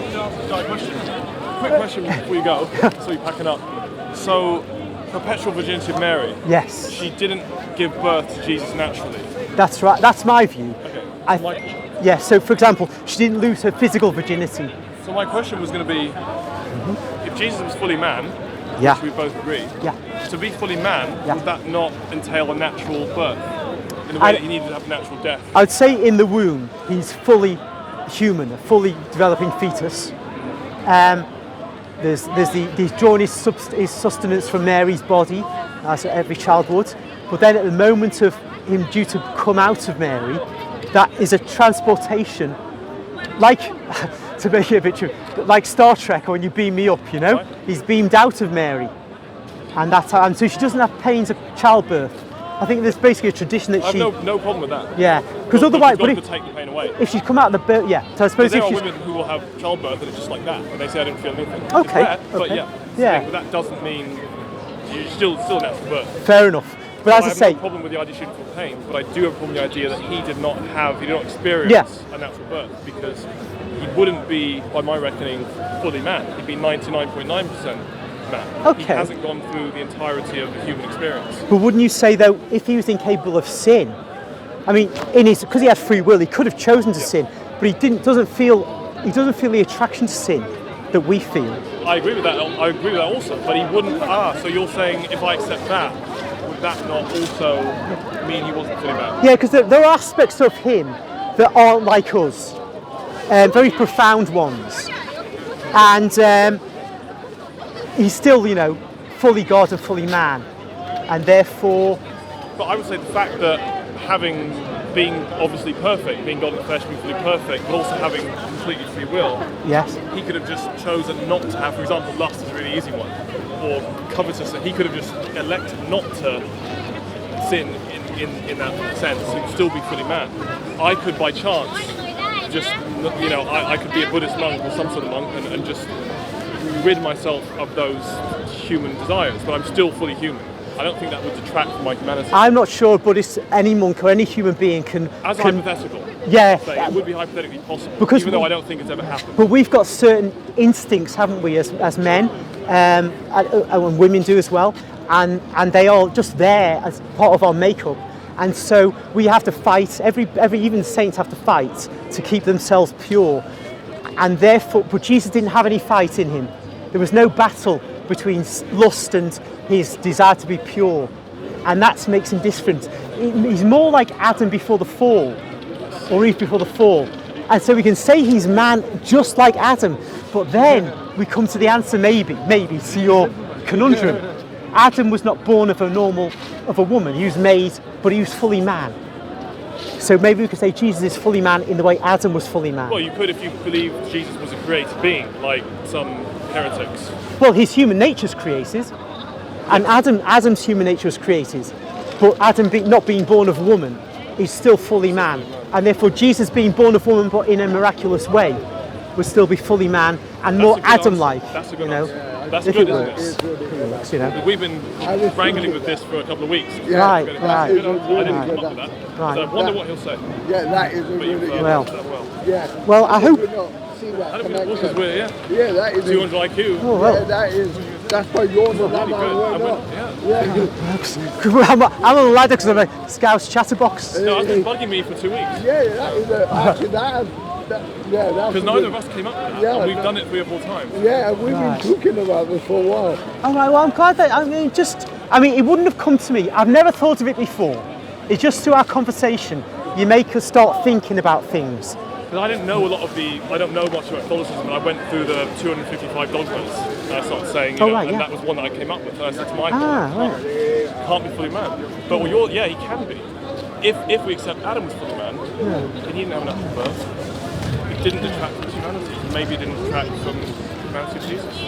Can I ask a question? Quick question before you go, so you're packing up. So, perpetual virginity of Mary. Yes. She didn't give birth to Jesus naturally. That's right. That's my view. Okay. Yeah, so for example, she didn't lose her physical virginity. So my question was going to be, if Jesus was fully man, Yeah. which we both agree, Yeah. to be fully man, Yeah. would that not entail a natural birth? In the way that he needed to have a natural death? I'd say in the womb, he's fully human, a fully developing fetus. He's drawn his sustenance from Mary's body, as every child would. But then at the moment of him due to come out of Mary, that is a transportation, like, to make it a bit true, like Star Trek when you beam me up, you know? Right. He's beamed out of Mary. And so she doesn't have pains of childbirth. I think there's basically a tradition that I have she... no problem with that. Yeah, because otherwise... God could take the pain away. If she'd come out of the birth... Yeah, so I suppose There if are she's... women who will have childbirth and it's just like that, and they say I don't feel anything. It's Okay, rare, but okay. yeah. Yeah. But that doesn't mean you still natural birth. Fair enough. But as I have say... no problem with the idea she didn't feel pain, but I do have a problem with the idea that he did not experience a natural birth, because he wouldn't be, by my reckoning, fully man. He'd be 99.9% man. Okay. He hasn't gone through the entirety of the human experience. But wouldn't you say, though, if he was incapable of sin, I mean, because he had free will, he could have chosen to sin, but he doesn't feel the attraction to sin that we feel. I agree with that. I agree with that also. But he wouldn't. So you're saying if I accept that, would that not also mean he wasn't fully man? Yeah, because there are aspects of him that aren't like us, very profound ones, and he's still, fully God and fully man, and therefore. But I would say the fact that being obviously perfect, being God in the flesh, being fully perfect, but also having completely free will. Yes. He could have just chosen not to have, for example, lust is a really easy one, or covetousness. He could have just elected not to sin in that sense. He would still be fully man. I could, by chance, just I could be a Buddhist monk or some sort of monk and just rid myself of those human desires, but I'm still fully human. I don't think that would detract from my humanity. I'm not sure a Buddhist, any monk or any human being can... Hypothetical. Yeah. It would be hypothetically possible, because even though I don't think it's ever happened. But we've got certain instincts, haven't we, as men, and women do as well, and they are just there as part of our makeup. And so we have to fight, even saints have to fight to keep themselves pure. And therefore, but Jesus didn't have any fight in him. There was no battle between lust and his desire to be pure, and that makes him different. He's more like Adam before the fall, or Eve before the fall, and so we can say he's man just like Adam. But then we come to the answer, maybe to your conundrum. Adam was not born of a woman. He was made, but he was fully man. So maybe we could say Jesus is fully man in the way Adam was fully man. Well, you could if you believe Jesus was a created being, like some heretics. Well, his human nature's created, and Adam's human nature was created, but Adam not being born of a woman is still fully man, and therefore Jesus being born of woman but in a miraculous way would still be fully man and more Adam-like. That's a good answer. That's if good, it isn't works. it? We've been wrangling with this for a couple of weeks. Right. I didn't come up with that. Right. So I wonder what he'll say. Yeah, that is a But you've really... Well. answered that well. Yeah. Well, I hope... See that I don't think it was connection. we're, Yeah, that is... 200 IQ. Oh, Yeah, well. that's why you're the Really man, we're good. not. Yeah. I'm a ladder because I'm a Scouse chatterbox. No, it's been bugging me for 2 weeks. Yeah, that is actually that's Because neither of us came up with that. Yeah, and we've done it 3 or 4 times. Yeah, we've been talking about this for a while. All right, well, I'm glad that, it wouldn't have come to me. I've never thought of it before. It's just through our conversation, you make us start thinking about things. Because I don't know much about Catholicism, and I went through the 255 dogmas, and I started saying, and that was one that I came up with, and I said to Michael, can't be fully man. But he can be. If we accept Adam was fully man, then he didn't have a natural birth. It didn't detract from his humanity. Maybe it didn't detract from the humanity of Jesus.